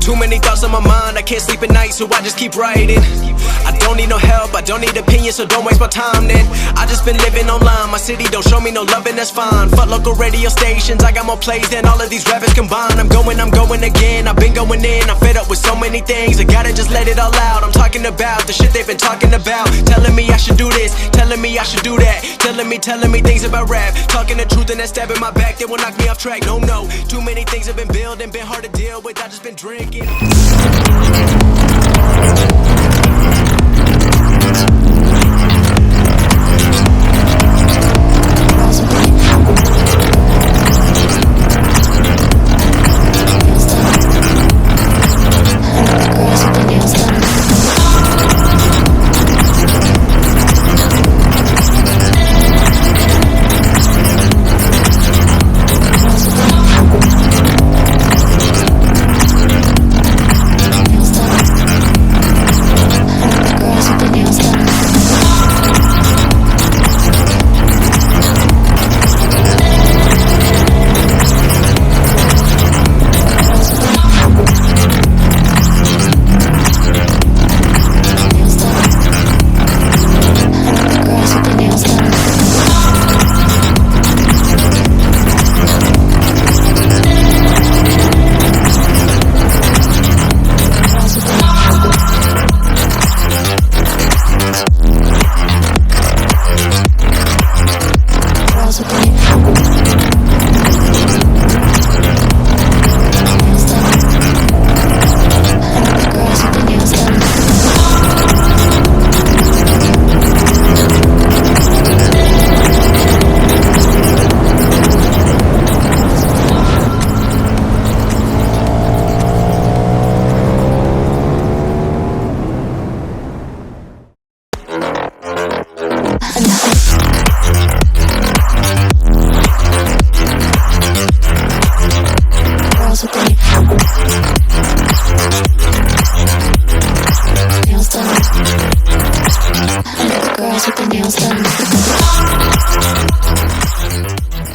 Too many thoughts on my mind, I can't sleep at night, so I just keep writing. I don't need no help, I don't need opinions, so don't waste my time then. I just been living online, my city don't show me no love and that's fine. Fuck local radio stations, I got more plays than all of these rappers combined. I'm going again, I've been going in, I'm fed up with so many things. I gotta just let it all out, I'm talking about the shit they've been talking about. Telling me I should do this, telling me I should do that. Telling me things about rap. Talking the truth and that stab in my back, that will knock me off track. No, too many things have been building, been hard to deal with, I just been drinking.